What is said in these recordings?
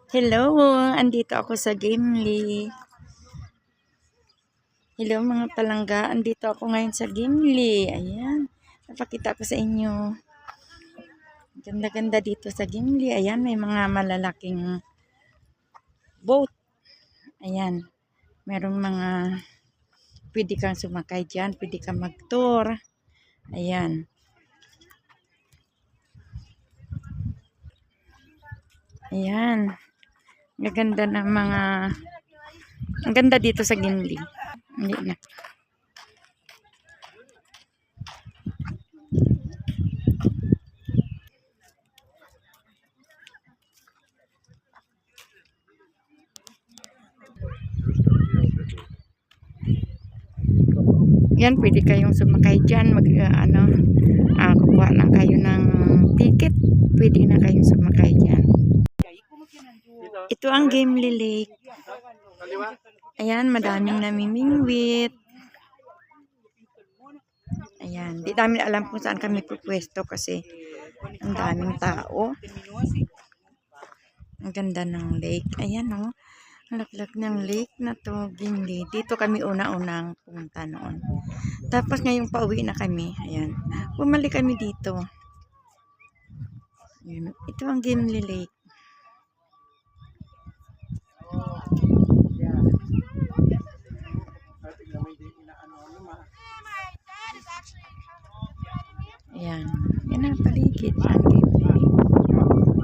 Hello, andito ako sa Gimli. Hello mga palangga, andito ako ngayon sa Gimli. Ayan, napakita ko sa inyo. Ganda-ganda dito sa Gimli. Ayan, may mga malalaking boat. Ayan, merong mga pwede kang sumakay dyan, pwede kang mag-tour. Ayan. Ayan. Gaganda ng mga... Ang ganda dito sa Gimli. Hindi na. Yan, pwede kayong sumakay dyan. Kukuha lang kayo ng ticket. Pwede na kayong sumakay dyan. Ito ang Gimli Lake. Ayan, madaming namimingwit. Ayan, di namin alam kung saan kami pupwesto kasi ang daming tao. Ang ganda ng lake. Ayan o. Ang laklak ng lake na to, Gimli. Dito kami una-unang pumunta noon. Tapos ngayong pauwi na kami. Ayan. Bumalik kami dito. Ayan. Ito ang Gimli Lake. Ayan. Yan ang paligid ng Gimli Lake.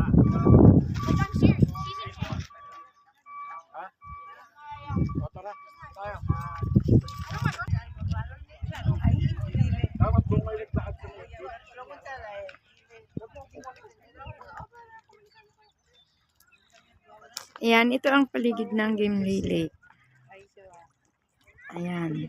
Ayan, ito ang paligid ng Gimli Lake. Ayan.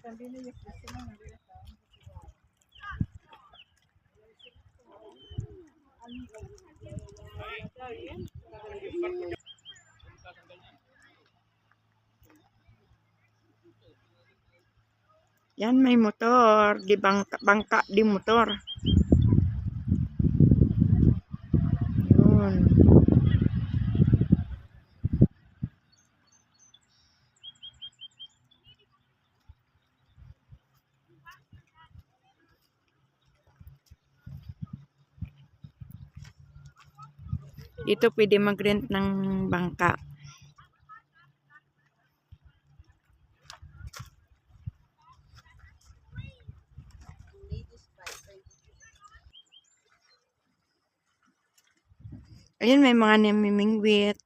Yan, may motor. Di bangka di motor. Yun. Dito pwede mag-rent ng bangka. Ayun, may mga namimingwit.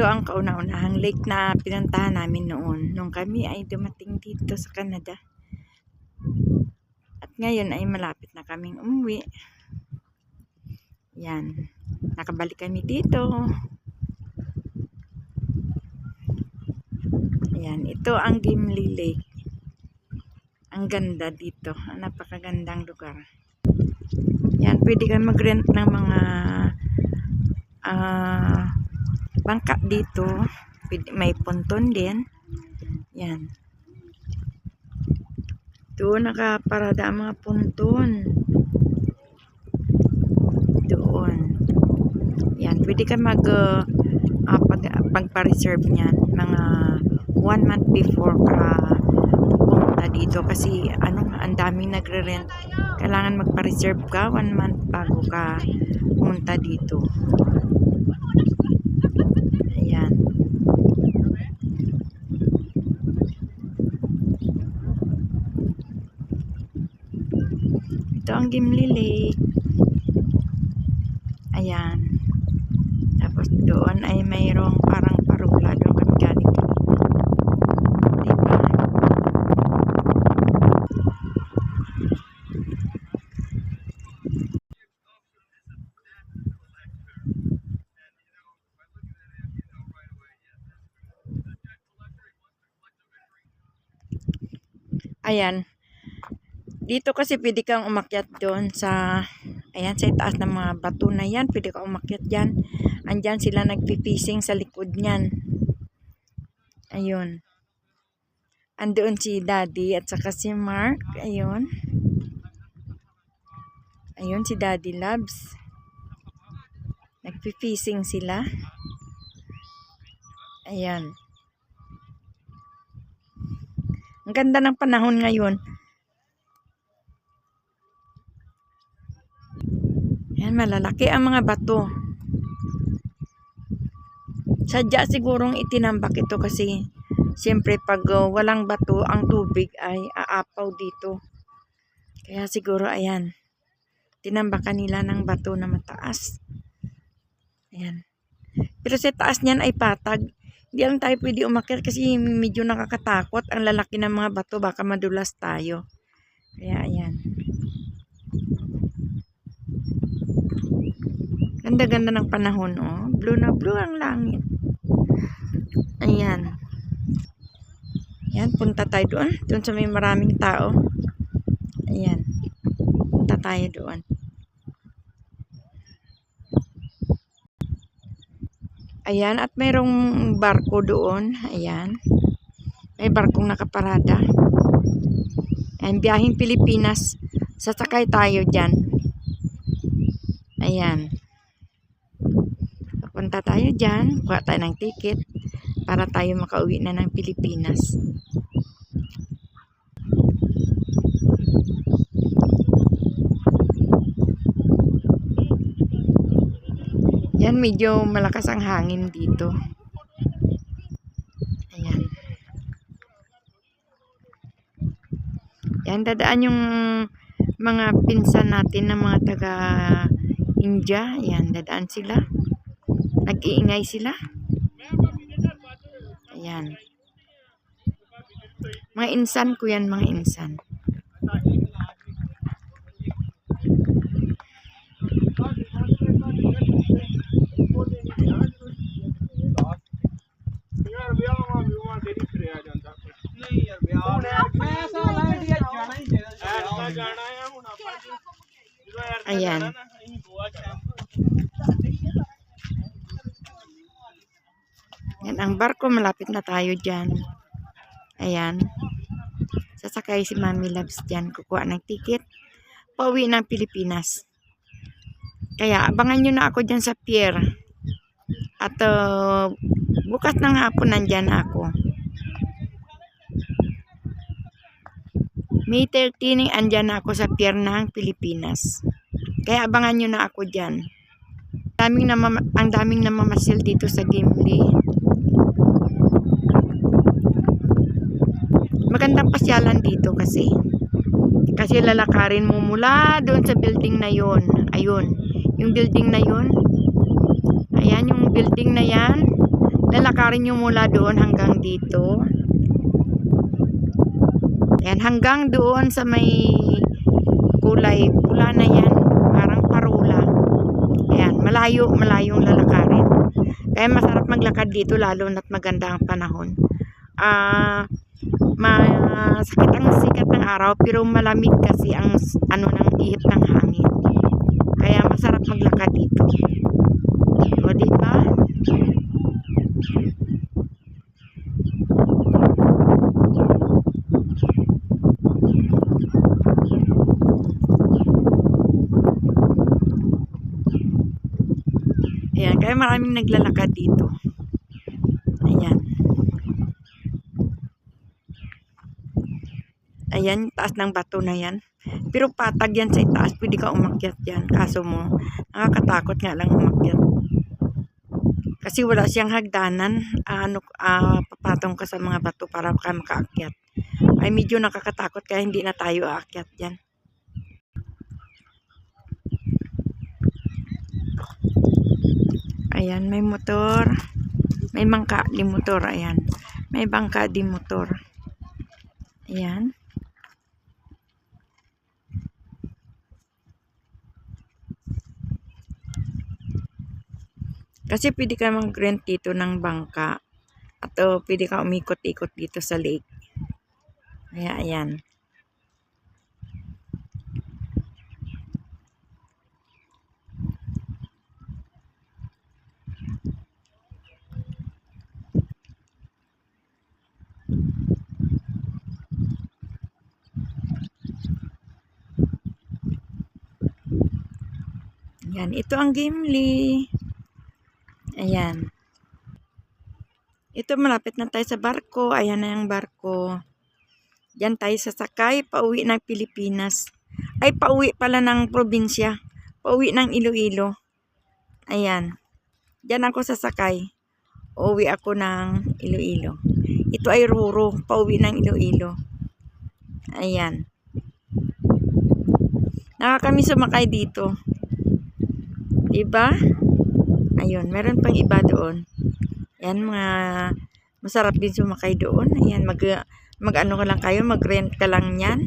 ito ang kauna-unahang lake na pinuntahan namin noon. Nung kami ay dumating dito sa Canada. At ngayon ay malapit na kaming umuwi. Yan. Nakabalik kami dito. Ayan. Ito ang Gimli Lake. Ang ganda dito. Napakagandang lugar. Yan. Pwede kang mag-rent ng mga bangka dito. May ponton din. Yan. Doon nakaparada ang mga ponton. Doon. Yan. Pwede ka magpa-reserve niyan. Mga 1 month before ka pumunta dito. Kasi ang daming nagre-rent. Kailangan magpa-reserve ka 1 month bago ka pumunta dito. Ayan. Ito ang Gimli Lake. Ayan. Tapos doon ay mayroong parang parula. Doon kami galing kanina. Diba? Ayan. Dito kasi pwede kang umakyat doon sa, ayan, sa itaas ng mga bato na yan. Pwede kang umakyat dyan. Andyan sila nagpipising sa likod niyan. Ayun. Andoon si Daddy at saka si Mark. Ayun. Ayun si Daddy Loves. Nagpipising sila. Ayan. Ang ganda ng panahon ngayon. Ayan, malalaki ang mga bato. Sadya sigurong itinambak ito kasi siyempre pag walang bato, ang tubig ay aapaw dito. Kaya siguro ayan, tinambakan nila ng bato na mataas. Ayan. Pero sa taas niyan ay patag. Hindi lang tayo pwede umakyat kasi medyo nakakatakot. Ang lalaki ng mga bato, baka madulas tayo. Kaya ayan. Ganda-ganda ng panahon, oh. Blue na blue ang langit. Ayan. Ayan, punta tayo doon. Doon sa may maraming tao. Ayan. Punta tayo doon. Ayan, at mayroong barko doon. Ayan. May barkong nakaparada. Ayan, biyaheng Pilipinas. Sasakay tayo dyan. Ayan. Punta tayo dyan. Kuha tayo ng ticket para tayo makauwi na ng Pilipinas. Yan, medyo malakas ang hangin dito. Ayan. Yan, dadaan yung mga pinsan natin na mga taga India. Yan, dadaan sila. Nag-iingay sila. Ayan. Mga insan ko yan, mga insan. Ayan. Yan ang barko, malapit na tayo dyan. Ayan. Sasakay si Mami Loves dyan. Kukuha ng ticket. Pauwi ng Pilipinas. Kaya abangan nyo na ako dyan sa pier. At bukas ng hapon nandyan ako. May 13 andyan ako sa pier ng Pilipinas. Kaya abangan nyo na ako dyan. Ang daming namamasyal dito sa Gimli. Magandang pasyalan dito kasi lalakarin mo mula doon sa building na yon. Ayun, yung building na yon. Ayan, yung building na yan. lalakarin nyo mula doon hanggang dito. Ayan, hanggang doon sa may kulay pula na yan, parang parula. Ayan, malayong lalakarin. Kaya masarap maglakad dito lalo na't maganda ang panahon. Masakit ang sikat ng araw pero malamig kasi ang ng ihip ng hangin. Kaya masarap maglakad dito. O, diba? Ayan, kaya maraming naglalakad dito. Ayan. Ayan, taas ng bato na yan. Pero patag yan sa itaas, pwede ka umakyat yan. Kaso mo, nakakatakot nga lang umakyat. Kasi wala siyang hagdanan, papatong ka sa mga bato para ka makaakyat. Ay medyo nakakatakot kaya hindi na tayo aakyat yan. Ayan, may motor. May bangka di motor. Ayan. May bangka di motor. Ayan. Kasi pwede ka mag-rent dito ng bangka. At pwede ka umikot-ikot dito sa lake. Ayan. Ayan, ito ang Gimli. Ayan. Ito malapit na tayo sa barko. Ayan na yung barko. Diyan tayo sasakay. Pauwi ng Pilipinas. Ay, pauwi pala ng probinsya. Pauwi ng Iloilo. Ayan. Diyan ako sasakay. Uuwi ako ng Iloilo. Ito ay Ruro. Pauwi ng Iloilo. Ayan. Nakakami sumakay dito. Diba? Ayun, meron pang iba doon. Ayan, mga masarap din sumakay doon. Ayan, mag-ano ka lang kayo, mag-rent ka lang yan.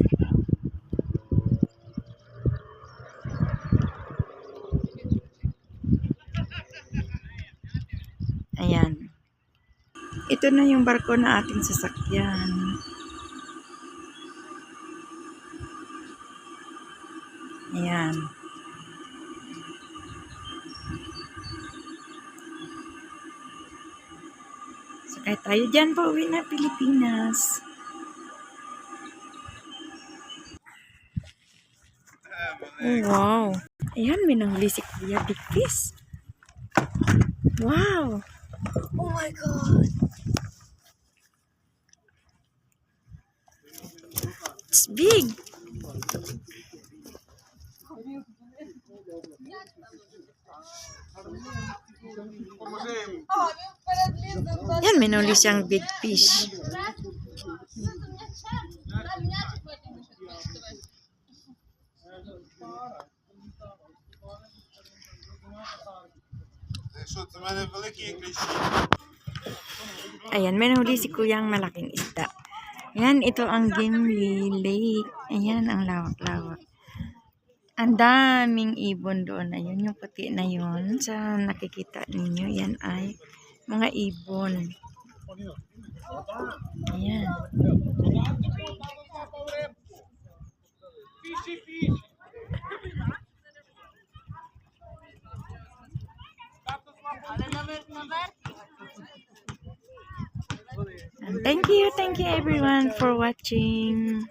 Ayan. Ito na yung barko na ating sasakyan. Ayan. Sakay tayo dyan, pauwi na Pilipinas. Oh, wow. Ayan, may nanghuli si Kuya Big Fish. Wow. Oh my God. It's big. Yan, may nahuli siyang big fish. Ayan, may nahuli si Kuyang malaking isda. Ayan, ito ang Gimli Lake. Ayan, ang lawak-lawak. Ang daming ibon doon. Ayun, yung puti na yun. Sa nakikita ninyo, yan ay mga ibon. Ayan. And thank you everyone for watching.